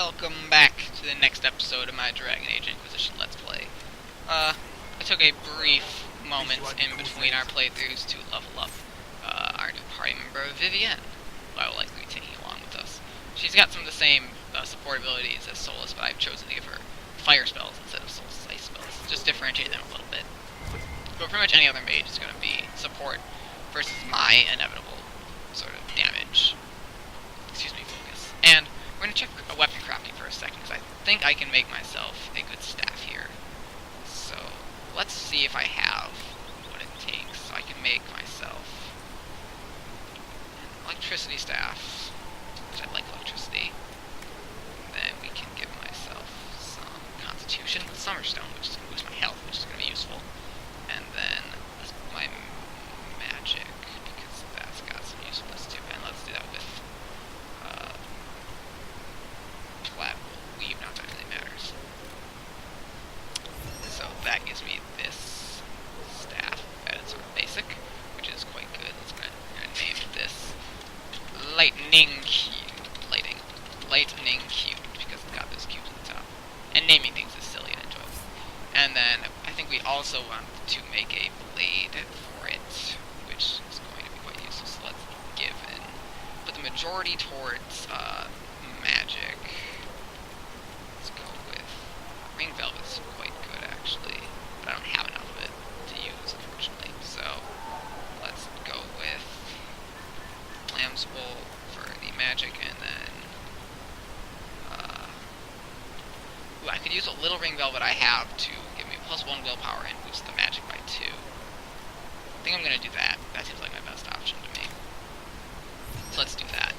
welcome back to the next episode of my Dragon Age Inquisition Let's Play. I took a brief moment in between our playthroughs to level up our new party member, Vivienne, who I will likely be taking along with us. She's got some of the same support abilities as Solus, but I've chosen to give her fire spells instead of Solus' ice spells. Just differentiate them a little bit. But pretty much any other mage is going to be support versus my inevitable sort of damage. Focus. And we're going to check weapon crafting for a second, because I think I can make myself a good staff here. So, let's see if I have what it takes so I can make myself an electricity staff, which I like electricity. Then we can give myself some constitution with Summerstone, which is going to boost my health, which is going to be useful. And then let's put my magic, because that's got some usefulness too. And let's do that with flat wool weave, not that really matters. So that gives me this staff that is sort of basic, which is quite good. Let's gonna name this Lightning Cube. Lightning Cube, because it's got those cubes at the top. And naming things is silly and enjoyable. And then I think we also want to make a blade for it, which is going to be quite useful. So let's put the majority towards magic. Let's go with ring velvet's quite good actually, but I don't have enough of it to use unfortunately. So let's go with lamb's wool for the magic, and then I could use a little ring velvet I have to give me +1 willpower and boost the magic by 2. I think I'm gonna do that. That seems like my best option to me. So let's do that.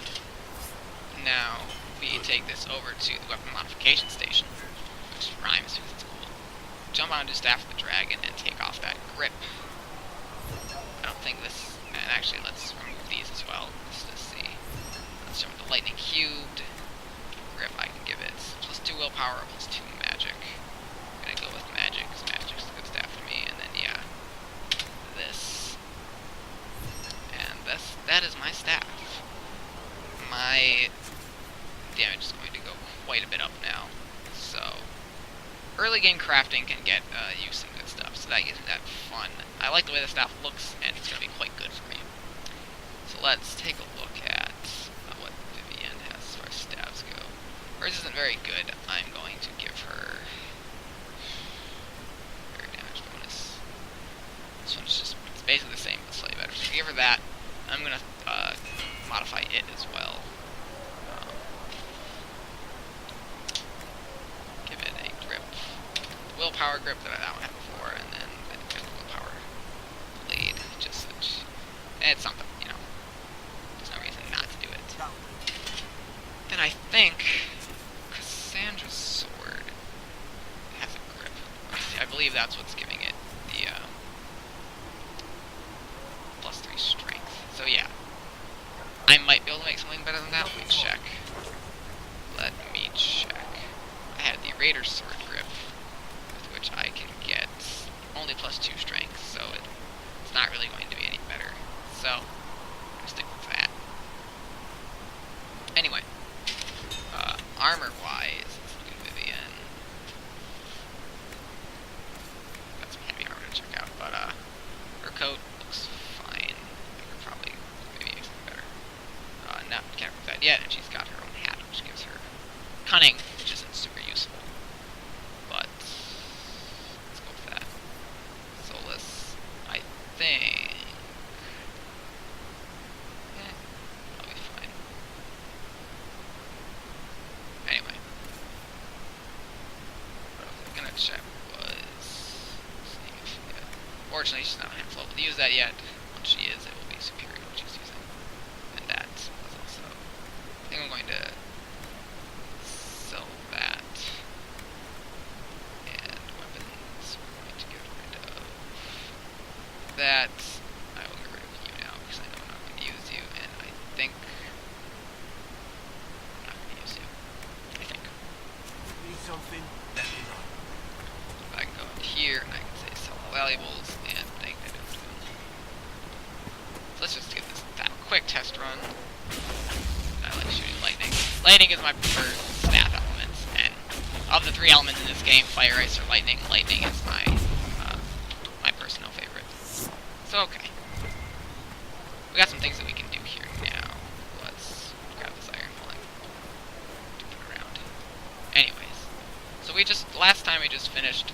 Now we take this over to the weapon modification station, which rhymes because it's cool. Jump onto Staff of the Dragon and take off that grip. I don't think this... And actually, let's remove these as well, just to see. Let's jump to Lightning Cubed. Grip, I can give it +2 willpower, +2 magic. I'm gonna go with magic, because magic's a good staff for me. And then, yeah, this. And that is my staff. My damage is going to go quite a bit up now. So, early game crafting can get you some good stuff, so that gives me that fun. I like the way the staff looks, and it's going to be quite good for me. So let's take a look at what Vivienne has as far as staves go. Hers isn't very good. I'm going to give her very damage bonus. This one's just, it's basically the same, but slightly better. So give her that. I'm going to modify it as well. Give it a grip. Willpower grip that I don't have before, and then a willpower blade, just such. It's something, you know. There's no reason not to do it. Then I think Cassandra's sword has a grip. I believe that's what's giving it the +3 strength. So yeah, I might be able to make something better than that. Let me check. I had the Raider sword grip, with which I can get only +2 strength, so it's not really going to be any better. So I'm gonna stick with that. Anyway, armor-wise, let's look at Vivienne. Got some heavy armor to check out, but her coat looks fine. I could probably maybe make something better. No, can't remove that yet, and she's got her own hat, which gives her cunning, which isn't super useful. But let's go with that. Solus, I think. I'll be fine. Anyway, what I was gonna check was, see if she, fortunately she's not handful able to use that yet. Once she is, it will be superior to what she's using. And that was also, I think I'm going to sell that. And weapons, we're going to get rid of that. I will get rid of you now, because I know I'm not going to use you, and I think I'm not going to use you. I think. Need something? Let me know. I can go into here, and I can say sell valuables, and negative. So let's just get that quick test run. I like shooting lightning. Lightning is my preferred staff element. three elements in this game: fire, ice, or lightning. Lightning is my my personal favorite. So okay, we got some things that we can do here now. Let's grab this iron while I'm moving around. Anyways, so last time we just finished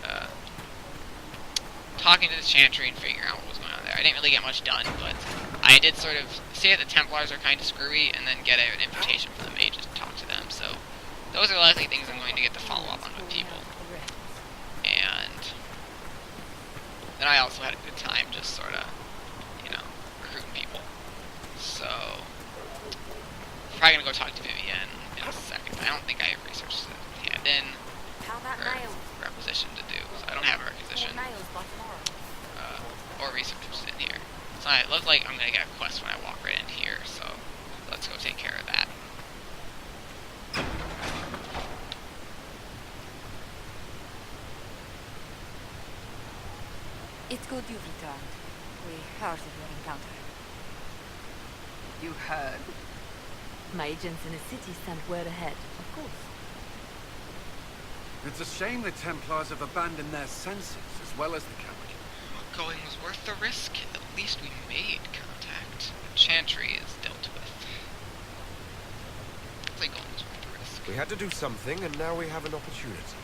talking to the Chantry and figuring out what was going on there. I didn't really get much done, but I did sort of see that the Templars are kind of screwy, and then get an invitation from the mages to talk to them. So those are likely things I'm going to get to follow up on with people. And then I also had a good time just sort of, recruiting people. So I'm probably gonna go talk to Vivienne in a second. I don't think I have research to hand in or requisition to do. So I don't have a requisition or researchers in here. So it looks like I'm gonna get a quest when I walk right in here. So let's go take care of that. It's good you've returned. We heard of your encounter. You heard? My agents in the city sent word ahead, of course. It's a shame the Templars have abandoned their senses, as well as the capital. Going was worth the risk. At least we made contact. The Chantry is dealt with. I think going was worth the risk. We had to do something, and now we have an opportunity.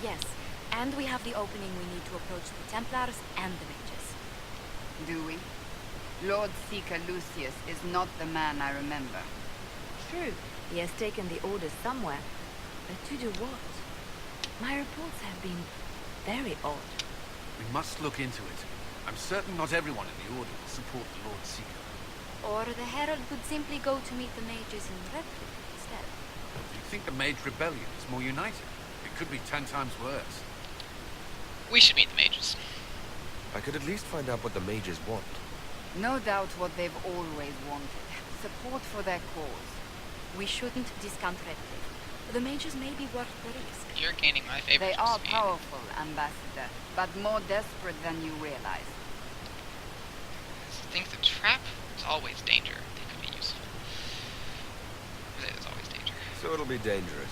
Yes, and we have the opening we need to approach the Templars and the mages. Do we? Lord Seeker Lucius is not the man I remember. True, he has taken the orders somewhere. But to do what? My reports have been very odd. We must look into it. I'm certain not everyone in the Order will support the Lord Seeker. Or the Herald could simply go to meet the mages in Redwood instead. Do you think the Mage Rebellion is more united? It could be 10 times worse. We should meet the mages. I could at least find out what the mages want. No doubt what they've always wanted. Support for their cause. We shouldn't discount Redwood. The mages may be worth the risk. You're gaining my favor. They are Josephine. powerful, Ambassador, but more desperate than you realize. I think the trap is always danger. They could be useful. There's always danger. So it'll be dangerous.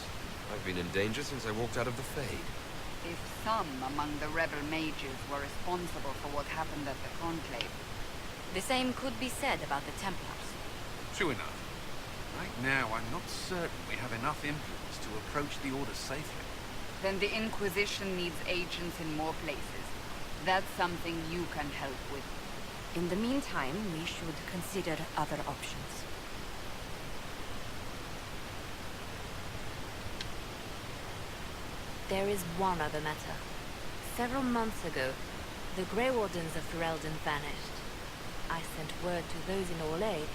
I've been in danger since I walked out of the Fade. If some among the rebel mages were responsible for what happened at the Conclave, The same could be said about the Templars. True enough. Right now, I'm not certain we have enough influence to approach the Order safely. then the Inquisition needs agents in more places. That's something you can help with. In the meantime, we should consider other options. There is one other matter. Several months ago, the Grey Wardens of Ferelden vanished. I sent word to those in Orlais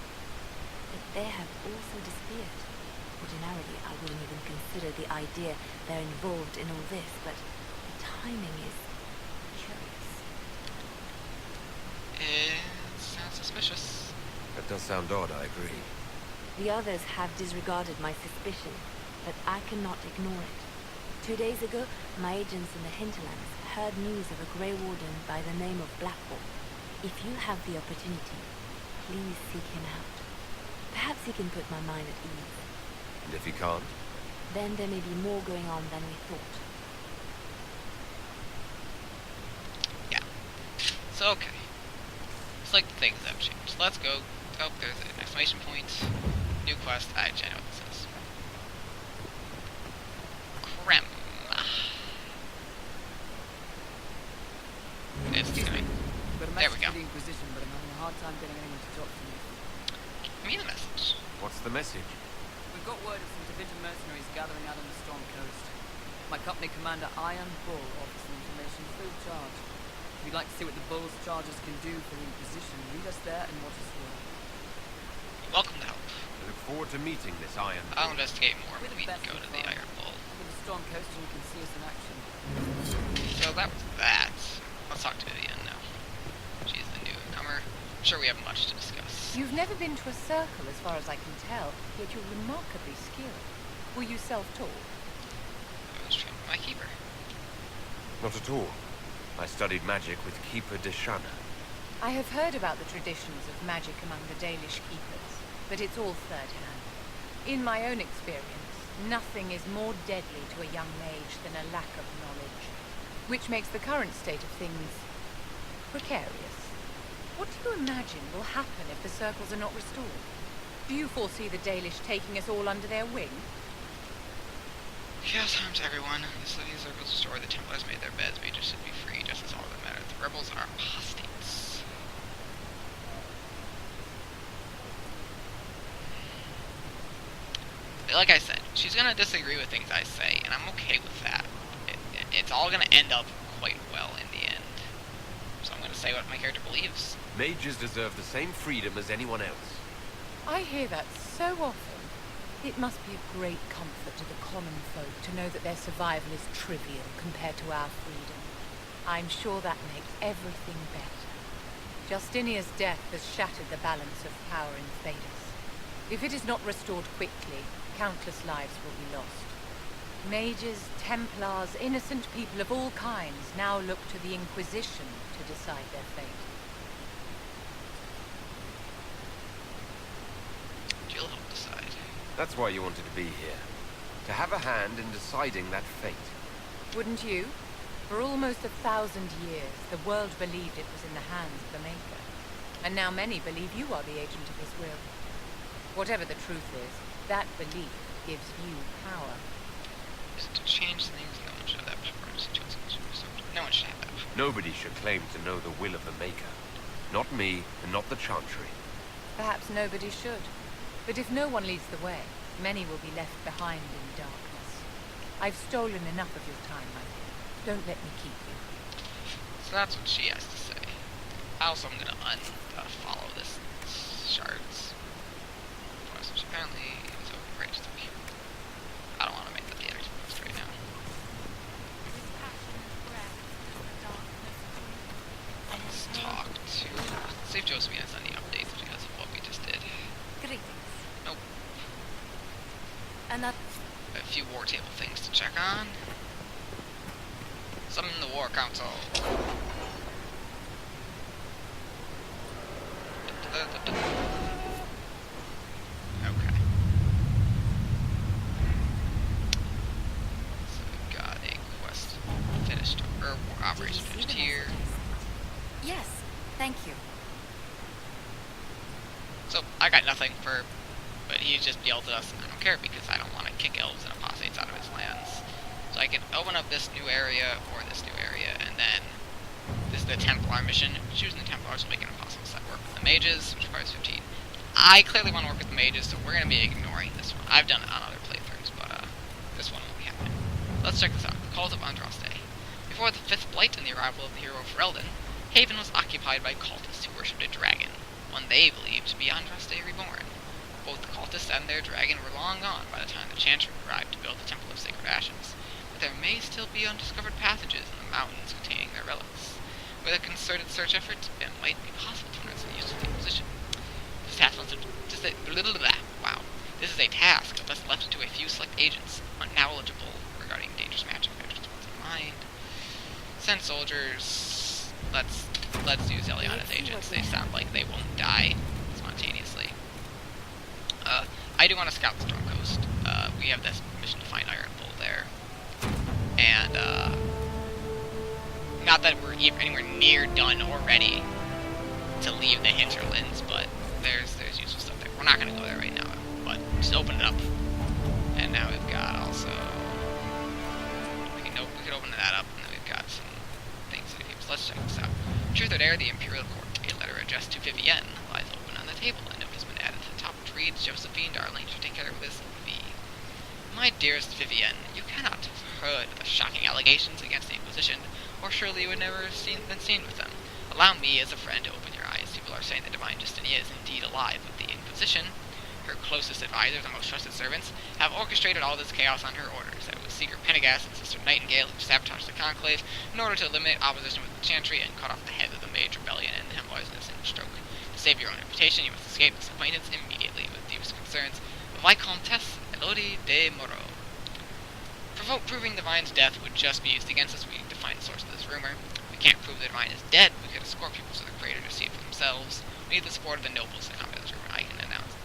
that they have also disappeared. Ordinarily, I wouldn't even consider the idea they're involved in all this, but the timing is curious. It sounds suspicious. That does sound odd, I agree. The others have disregarded my suspicion, but I cannot ignore it. 2 days ago, my agents in the hinterlands heard news of a Grey Warden by the name of Blackwall. If you have the opportunity, please seek him out. Perhaps he can put my mind at ease. And if he can't? Then there may be more going on than we thought. Yeah. So, okay. It's like things have changed. Let's go. Oh, there's an exclamation point. New quest. I know what this is. Creme. It's coming. There we go. The Inquisition, but I'm having a hard time getting anyone to talk to me. Give me the message. What's the message? We've got word of some division mercenaries gathering out on the Storm Coast. My company commander, Iron Bull, offers some information free of charge. If you'd like to see what the Bull's charges can do for the Inquisition, meet us there and watch us work. You're welcome to help. I look forward to meeting this Iron I'll Bull. investigate more We're when the we best go of to the find. Iron Bull. Go to the Storm Coast and you can see us in action. So that was that. Let's talk to Vivienne now. She's the newcomer. I'm sure we have much to discuss. You've never been to a circle, as far as I can tell, yet you're remarkably skilled. Were you self-taught? I was trained by my keeper. Not at all. I studied magic with Keeper Deshanna. I have heard about the traditions of magic among the Dalish keepers, but it's all third-hand. In my own experience, Nothing is more deadly to a young mage than a lack of knowledge, which makes the current state of things precarious. What do you imagine will happen if the circles are not restored? Do you foresee the Dalish taking us all under their wing? Chaos harms everyone. The Scythian circles destroyed, the Templars made their beds, mages should be free, just as all that matters. The rebels are apostates. Like I said, she's gonna disagree with things I say, and I'm okay with that. It's all gonna end up quite well in the end. So I'm gonna say what my character believes. Mages deserve the same freedom as anyone else. I hear that so often. It must be a great comfort to the common folk to know that their survival is trivial compared to our freedom. I'm sure that makes everything better. Justinia's death has shattered the balance of power in Thedas. If it is not restored quickly, countless lives will be lost. Mages, Templars, innocent people of all kinds now look to the Inquisition to decide their fate. She'll help decide. That's why you wanted to be here. To have a hand in deciding that fate. Wouldn't you? For almost 1,000 years, the world believed it was in the hands of the Maker. And now many believe you are the agent of his will. Whatever the truth is, that belief gives you power. Is it to change things? No one should have that power. No one should have that power. Nobody should claim to know the will of the Maker. Not me, and not the Chantry. Perhaps nobody should. But if no one leads the way, many will be left behind in darkness. I've stolen enough of your time, my dear. Don't let me keep you. So that's what she has to say. Also, I'm gonna unfollow this shards. Which apparently is overrated to me. I don't want to make that the active post right now. Let's talk to... see if Josephine has any updates because of what we just did. Greetings. Nope. Another. A few war table things to check on. Summon the War Council. Okay. So we got a quest finished, or operation finished here. Yes, thank you. So I got nothing for, but he just yelled at us. I don't care because I don't want to kick elves and apostates out of his lands. So I can open up this new area or this new area, and then this is the Templar mission. Choosing the Templars will make an impossible set work with the mages, which requires 15. I clearly want to work with the mages, so we're going to be ignoring this one. I've done it on other playthroughs, but this one won't be happening. Let's check this out. The Cult of Andraste. Before the 5th Blight and the arrival of the hero Ferelden, Haven was occupied by cultists who worshipped a dragon, one they believed to be Andraste reborn. Both the cultists and their dragon were long gone by the time the Chantry arrived to build the Temple of Sacred Ashes, but there may still be undiscovered passages in the mountains containing their relics. With a concerted search effort, it might be possible to unearth the use of the Inquisition. This is a task thus left to a few select agents, knowledgeable regarding dangerous magic factors in mind. Send soldiers. Let's use Eliana's agents. They sound like they won't die spontaneously. I do want to scout the Storm Coast. We have this mission to find Iron Bull there, and not that we're anywhere near done already to leave the hinterlands, but there's useful stuff there. We're not gonna go there right now, but just open it up. And now we've got also we could open that up, and then we've got some things to do. So let's check this out. Truth or Dare, the Imperial Court. A letter addressed to Vivienne lies open on the table. A note has been added to the top, which reads, Josephine, darling, should take care of this V. My dearest Vivienne, you cannot have heard the shocking allegations against the Inquisition, or surely you would never have been seen with them. Allow me, as a friend, to open your eyes. People are saying that Divine Justinia is indeed alive, but the Inquisition, her closest advisors and most trusted servants, have orchestrated all this chaos on her orders. That it was Seeker Pendergast and Sister Nightingale who sabotaged the Conclave in order to eliminate opposition with the Chantry and cut off the head of the Mage Rebellion and the Templars in a single stroke. To save your own reputation, you must escape this acquaintance immediately with deepest concerns. The Viscountess Elodie de Moreau. Proving Divine's death would just be used against us. We need to find the source of this rumor. We can't prove that Divine is dead. We could escort people to the crater to see it for themselves. We need the support of the nobles to combat this rumor. I can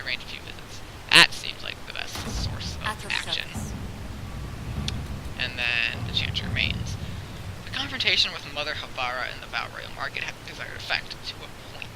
arrange a few visits. That seems like the best source of At your action. service. confrontation with Mother Havara in the Val Royal Market had the desired effect, to a point.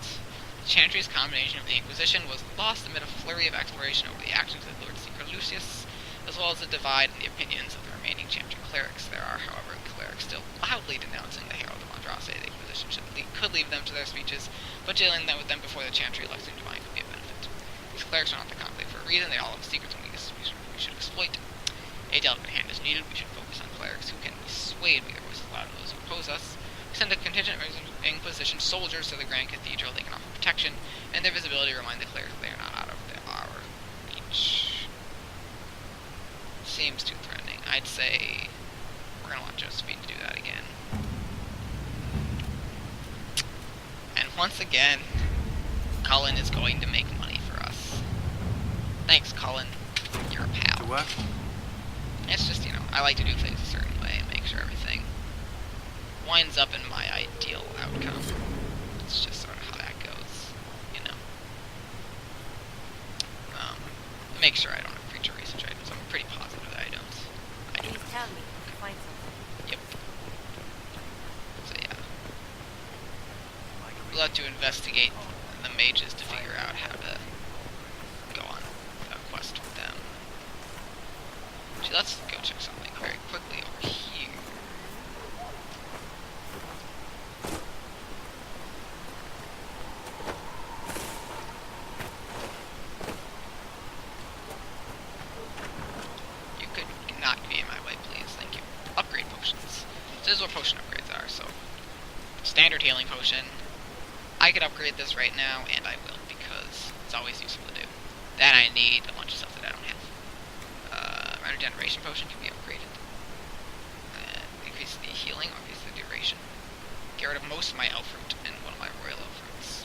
The Chantry's combination of the Inquisition was lost amid a flurry of exploration over the actions of Lord Seeker Lucius, as well as a divide in the opinions of the remaining Chantry clerics. There are, however, clerics still loudly denouncing the Herald of Andraste. The Inquisition could leave them to their speeches, but dealing with them before the Chantry electing divine could be a benefit. These clerics are not the conflict for a reason. They all have secrets and weaknesses we should exploit. A delicate hand is needed. We should focus on clerics who can be swayed with their voices loud to those who oppose us. We send a contingent of Inquisition soldiers to the Grand Cathedral. They can offer protection, and their visibility remind the clerics that they are not out of our reach. Seems too threatening. I'd say we're gonna want Josephine to do that again. And once again, Cullen is going to make money for us. Thanks, Cullen. You're a pal. To work? It's just, I like to do things a certain way and make sure everything winds up in my ideal outcome. It's just sort of how that goes, Make sure I don't have creature research items. I'm pretty positive that I don't. Please tell me if you find something. Yep. So yeah. We'll have to investigate the mages to figure out how to go on a quest with them. Actually, let's go check something very quickly over here. You could not be in my way, please. Thank you. Upgrade potions. This is what potion upgrades are, so... Standard healing potion. I could upgrade this right now, and I will, because it's always useful to do. Then I need a bunch of stuff that I don't have. Regeneration potion can be upgraded. Increase the healing, or increase the duration. Get rid of most of my elf fruit and one of my royal elf fruits.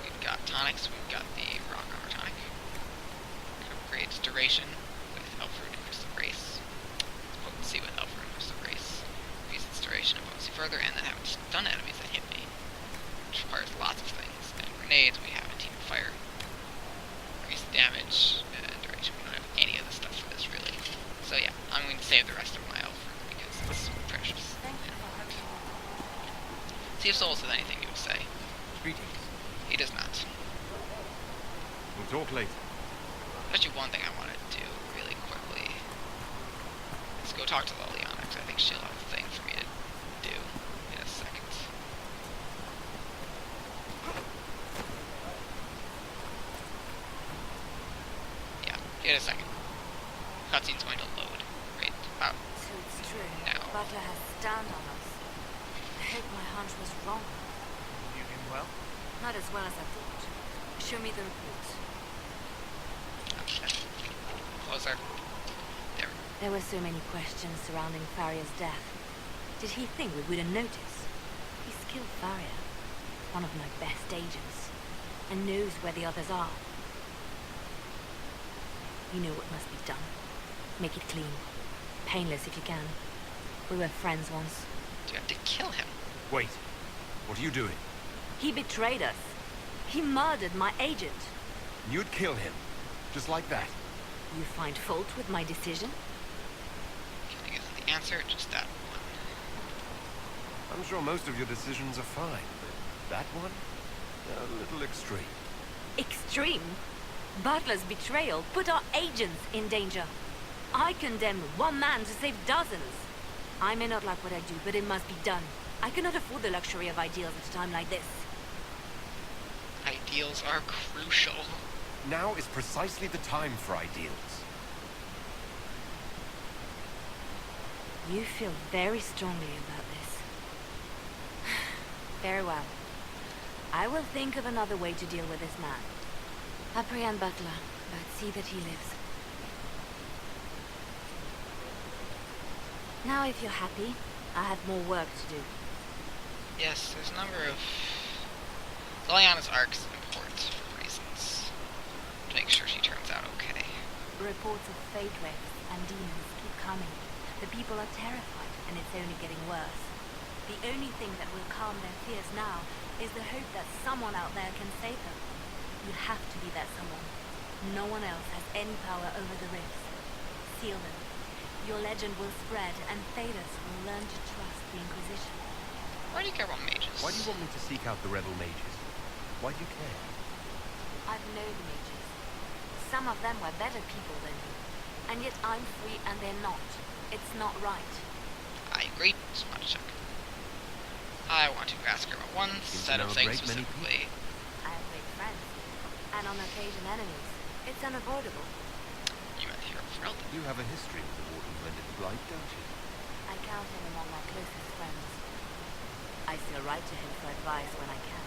We've got tonics, we've got the rock armor tonic. Upgrades duration with elf fruit and crystal grace. Potency with elf fruit and crystal grace. Increase its duration and potency further, and then have stun enemies that hit me. Which requires lots of things. And grenades, we have a team of fire. Increase damage and duration. We don't have any of the stuff for this, really. So yeah, I'm going to save the rest of my elf fruit because it's precious. See if Soul says anything you would say. Greetings. He does not. We'll talk later. Actually, one thing I want to do really quickly is go talk to Liliana, because I think she'll have a thing for me to do in a second. Yeah, give it a second. Cutscene's going to load right about So it's true. now. Butler has stunned on us. I hope my hunch was wrong. You in well? Not as well as I thought. Show me the report. Okay. Closer. There we go. There were so many questions surrounding Faria's death. Did he think we wouldn't notice? He's killed Faria, one of my best agents, and knows where the others are. You know what must be done. Make it clean. Painless if you can. We were friends once. Do you have to kill him? Wait. What are you doing? He betrayed us. He murdered my agent. You'd kill him. Just like that. You find fault with my decision? Killing isn't the answer, just that one. I'm sure most of your decisions are fine, but that one? A little extreme. Extreme? Butler's betrayal put our agents in danger. I condemned one man to save dozens. I may not like what I do, but it must be done. I cannot afford the luxury of ideals at a time like this. Ideals are crucial. Now is precisely the time for ideals. You feel very strongly about this. Very well. I will think of another way to deal with this man. Apprehend Butler, but see that he lives. Now, if you're happy, I have more work to do. Yes, there's a number of... Liliana's arc's important for reasons. To make sure she turns out okay. Reports of fate wrecks and demons keep coming. The people are terrified, and it's only getting worse. The only thing that will calm their fears now is the hope that someone out there can save them. You have to be that someone. No one else has any power over the rifts. Seal them. Your legend will spread, and Thedas will learn to trust the Inquisition. Why do you care about mages? Why do you want me to seek out the rebel mages? Why do you care? I've known mages. Some of them were better people than you. And yet I'm free and they're not. It's not right. I agree. Just want to check. I want to ask her about one set of things specifically. I have great friends. And on occasion enemies. It's unavoidable. You met the hero of Freldon. You have a history with the Warden's Mended Blight, don't you? I count him among my closest friends. I still write to him for advice when I can.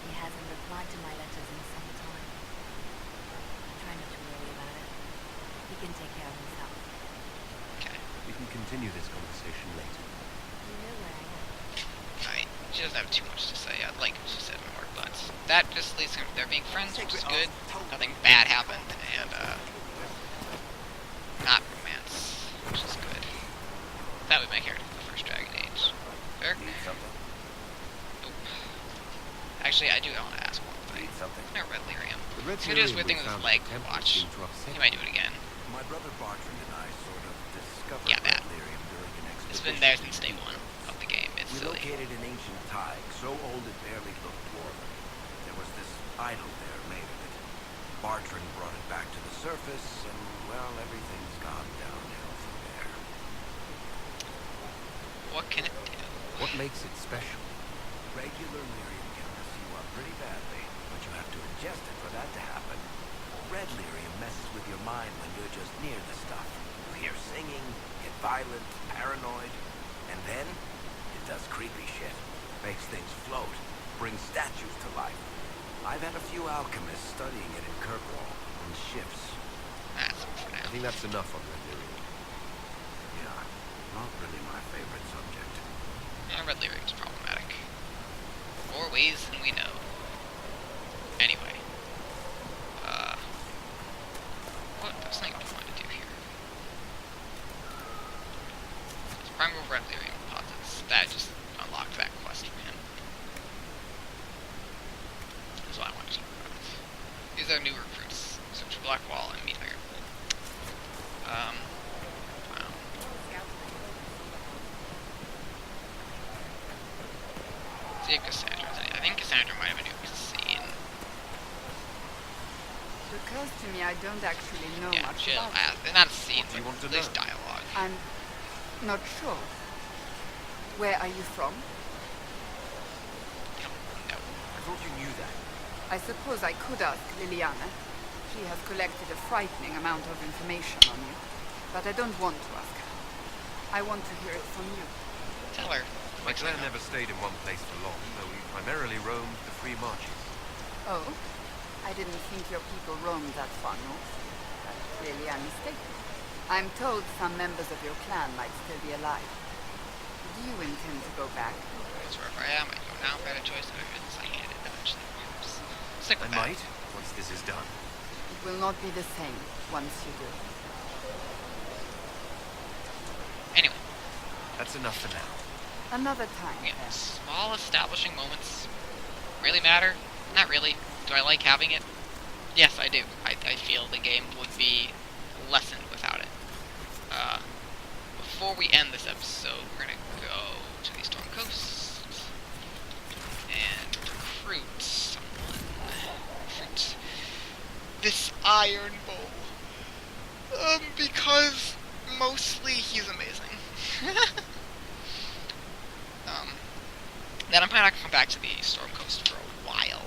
He hasn't replied to my letters in some time. I try not to worry about it. He can take care of himself. Okay. We can continue this conversation later. You know where I am. Alright. She doesn't have too much to say. I'd like she said more, but that just leads to they're being friends, which is good. Nothing bad happened, and not romance, which is good. That would make character the first Dragon Age. Fair? Nope. Actually, I do want to ask one thing. No, Red Lyrium. The Red He's gonna do this Lyrium weird thing we with his found leg at the temple watch. seemed to upset He might do it again. My brother Bartrand and I sort of discovered Yeah, that. Red Lyrium during an expedition. It's been there since day one of the game. It's We silly. located an ancient tide, so old it barely looked dwarven. There was this idol there made of it. Bartrand brought it back to the surface, and, well, everything's gone downhill from there. What can it do? What makes it special? Regular lyrium can mess you up pretty badly, but you have to ingest it for that to happen. Red lyrium messes with your mind when you're just near the stuff. You hear singing, get violent, paranoid, and then it does creepy shit. Makes things float, brings statues to life. I've had a few alchemists studying it in Kirkwall, on shifts. That's it for I now. think that's enough on Red Lyrium. Yeah, not really my favorite subject. Yeah, Red Lyrium's problematic. More ways than we know. Anyway. What? There's something I wanted to do here. Primal Red Lyrium deposits. That just unlocked that quest for him. That's what I wanted to talk about. These are new recruits. Search for Blackwall and meet Iron Bull. Wow. See if Cassandra is any. I think Cassandra might have a new scene. It occurs to me I don't actually know Yeah, much she'll about ask. Not a scene, What do you but want to at least know? dialogue. it. I'm not sure. Where are you from? No. I thought you knew that. I suppose I could ask Liliana. She has collected a frightening amount of information on you. But I don't want to ask her. I want to hear it from you. Tell her. My Makes clan her know. never stayed in one place for long, though we primarily roamed the free marches. Oh? I didn't think your people roamed that far north. That's clearly a mistake. I'm told some members of your clan might still be alive. Do you intend to go back? That's wherever I am. I go now. If I had a choice, I hated it eventually. Stick I with that. might, once this is done. It will not be the same once you do. Anyway, That's enough for now. Another time, yeah, then. small establishing moments really matter. Not really. Do I like having it? Yes, I do. I feel the game would be lessened without it. Before we end this episode, we're gonna go to the Storm Coast and recruit someone. Recruit this Iron Bull. Because mostly he's amazing. Then I'm probably not gonna come back to the Storm Coast for a while.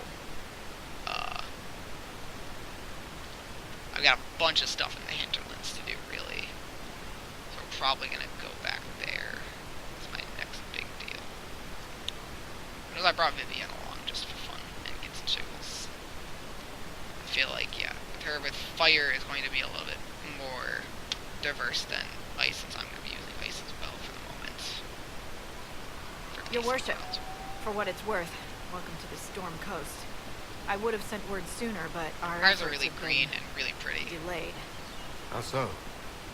I've got a bunch of stuff in the hinterlands to do, really. So we're probably gonna go back there. That's my next big deal. Because I brought Vivienne along just for fun and get some jiggles. I feel like, yeah, with her with fire is going to be a little bit more diverse than ice, since I'm gonna be using ice as well for the moment. For Your decent worship, amounts. for what it's worth, welcome to the Storm Coast. I would have sent word sooner, but our Ours are efforts really have green been and really pretty. delayed. How so?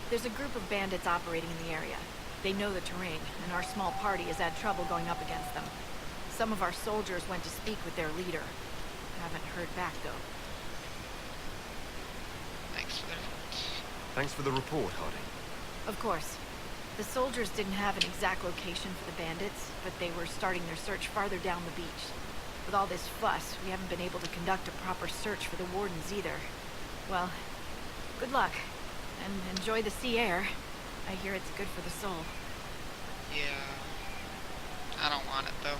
There's a group of bandits operating in the area. They know the terrain, and our small party has had trouble going up against them. Some of our soldiers went to speak with their leader. Haven't heard back, though. Thanks for the report. Thanks for the report, Harding. Of course. The soldiers didn't have an exact location for the bandits, but they were starting their search farther down the beach. With all this fuss, we haven't been able to conduct a proper search for the wardens either. Well, good luck. And enjoy the sea air. I hear it's good for the soul. Yeah. I don't want it, though.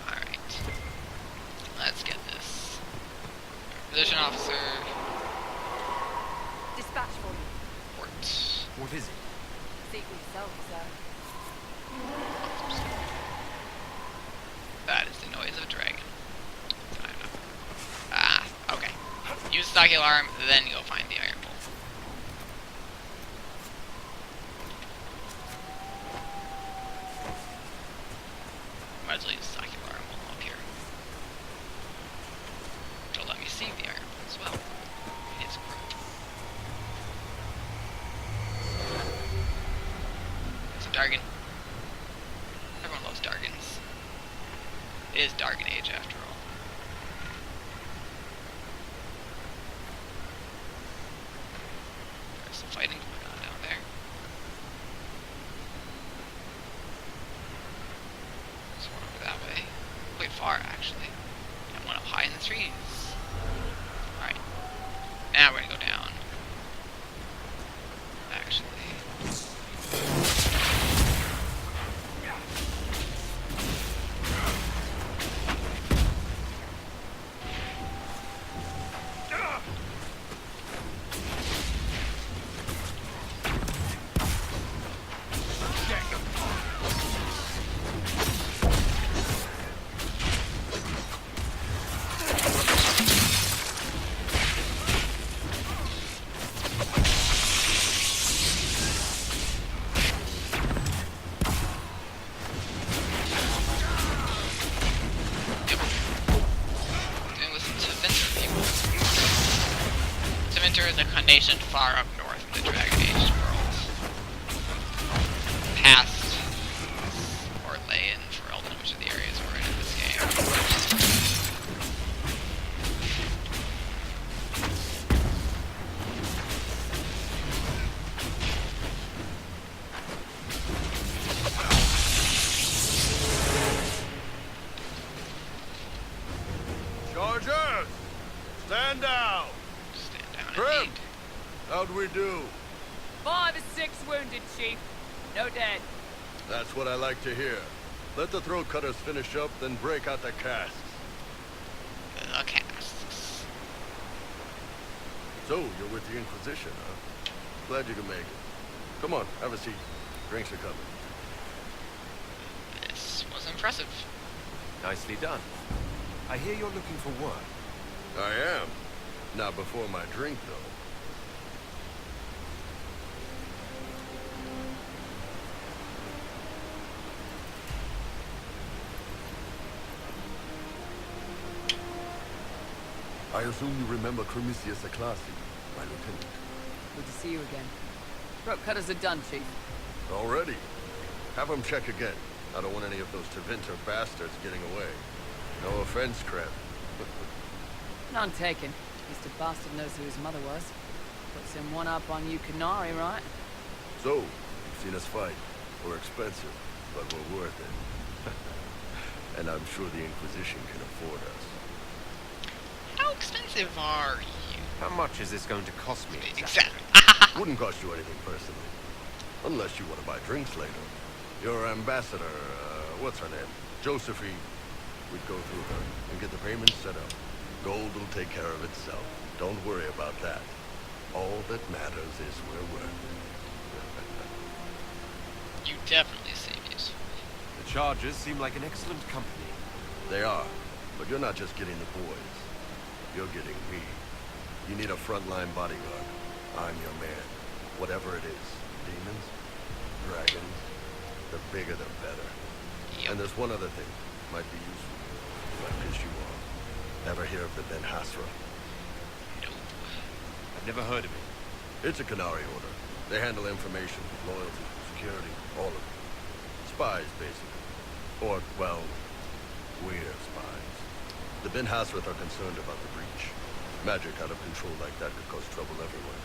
Alright. Let's get this. Position officer. Dispatch for you. Port. What is it? See for yourself, sir. That is the noise of a dragon. Ah, okay. Use the stocky alarm, then go find the iron bolt. Might as well use the stocky alarm while I'm up here. It'll let me see the iron bolt as well. It's great. It's a Dargan. Everyone loves Dargans. It is Dargan Age after all. There's some fighting going on down there. There's one over that way. Quite far, actually. And one up high in the trees. Alright. Now we're gonna go down. Actually. Is a nation far up north in the Dragon Age world. Past Orlais and Ferelden, which are the areas we're in this game. Chargers! Stand down! Grim! How'd we do? 5 or 6 wounded, Chief. No dead. That's what I like to hear. Let the throat cutters finish up, then break out the casks. The casks. So, you're with the Inquisition, huh? Glad you could make it. Come on, have a seat. Drinks are coming. This was impressive. Nicely done. I hear you're looking for work. I am. Not before my drink, though. I assume you remember Cremisius Aclassi, my lieutenant. Good to see you again. Throat cutters are done, Chief. Already? Have them check again. I don't want any of those Tevinter bastards getting away. No offense, Kreb. None taken. At least a bastard knows who his mother was. Puts him one up on you Canary, right? So, you've seen us fight. We're expensive, but we're worth it. And I'm sure the Inquisition can afford us. How expensive are you? How much is this going to cost me Exactly. Wouldn't cost you anything personally. Unless you want to buy drinks later. Your ambassador, what's her name? Josephine. We'd go through her and get the payment set up. Gold will take care of itself. Don't worry about that. All that matters is we're worth it. You definitely seem useful. The Chargers seem like an excellent company. They are, but you're not just getting the boys. You're getting me. You need a frontline bodyguard. I'm your man. Whatever it is. Demons, dragons, the bigger the better. Yep. And there's one other thing. Might be useful. Might piss you off. Ever hear of the Ben Hasra? Nope. I've never heard of it. It's a Canary order. They handle information, loyalty, security, all of it. Spies, basically. Or, well, we're spies. The Ben Hasrath are concerned about the breach. Magic out of control like that could cause trouble everywhere.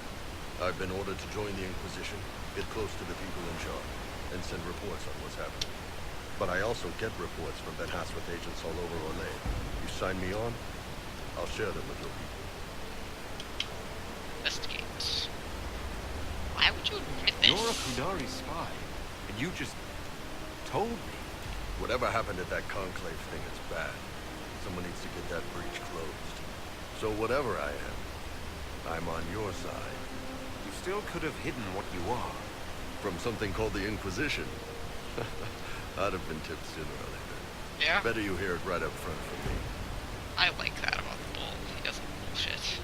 I've been ordered to join the Inquisition, get close to the people in charge, and send reports on what's happening. But I also get reports from Ben Hasrath agents all over Orlais. You sign me on, I'll share them with your people. Investigate. Why would you admit this? You're a Kunari spy, and you just told me. Whatever happened at that conclave thing is bad. Someone needs to get that breach closed. So whatever I am, I'm on your side. You still could have hidden what you are. From something called the Inquisition. I'd have been tipped sooner or later. Yeah? Better you hear it right up front from me. I like that about the bull. He doesn't bullshit.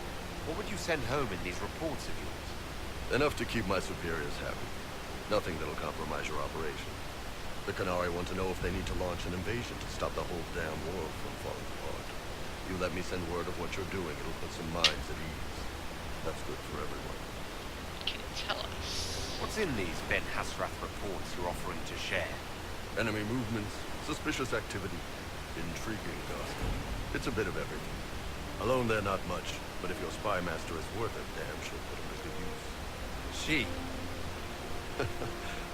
What would you send home in these reports of yours? Enough to keep my superiors happy. Nothing that'll compromise your operation. The Kunari want to know if they need to launch an invasion to stop the whole damn world from falling apart. You let me send word of what you're doing, it'll put some minds at ease. That's good for everyone. Can you tell us? What's in these Ben Hasrath reports you're offering to share? Enemy movements, suspicious activity, intriguing gossip. It's a bit of everything. Alone they're not much, but if your spy master is worth it, damn sure put him to good use. She.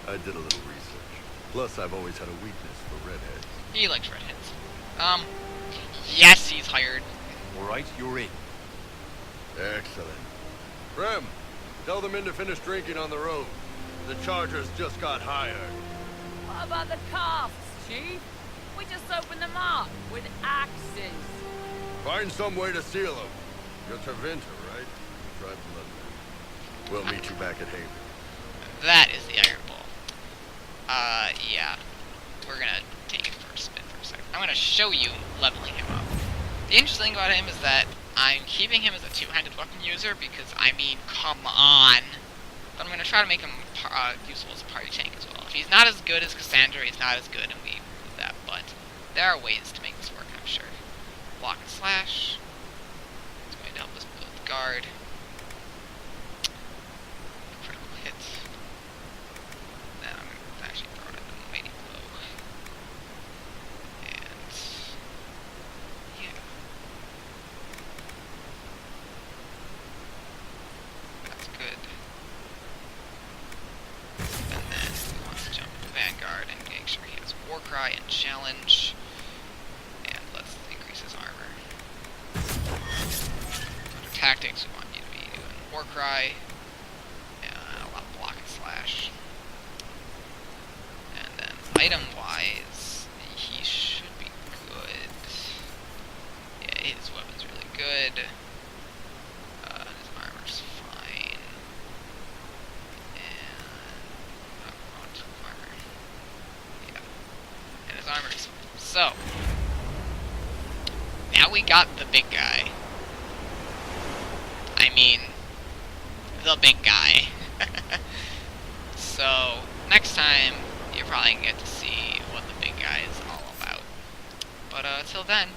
I did a little research. Plus, I've always had a weakness for redheads. He likes redheads. Yes, he's hired. All right, you're in. Excellent. Rem, tell the men to finish drinking on the road. The Chargers just got hired. What about the casks, Chief? We just opened them up with axes. Find some way to seal them. You're Tervinter, right? Tribe bloodline. We'll meet you back at Haven. That is the Iron Bull. Yeah. We're gonna take it for a spin for a second. I'm gonna show you leveling him up. The interesting thing about him is that I'm keeping him as a two-handed weapon user because, I mean, come on. But I'm gonna try to make him useful as a party tank as well. If he's not as good as Cassandra, he's not as good, and we move that, but there are ways to make this work, I'm sure. Block and slash. It's going to help us build the guard. Critical hit. Then I'm going to actually throw it at the mighty blow. And yeah. That's good. And then we want to jump into Vanguard and make sure he has Warcry and Challenge. And let's increase his armor. Under Tactics, we want you to be doing Warcry. And a lot of block and slash. And then item-wise, he should be good. Yeah, his weapon's really good. His armor's fine. And armor. Yeah. And his armor is fine. So now we got the big guy. I mean, the big guy. So next time you're probably gonna get to see what the big guy is all about. But till then,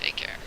take care.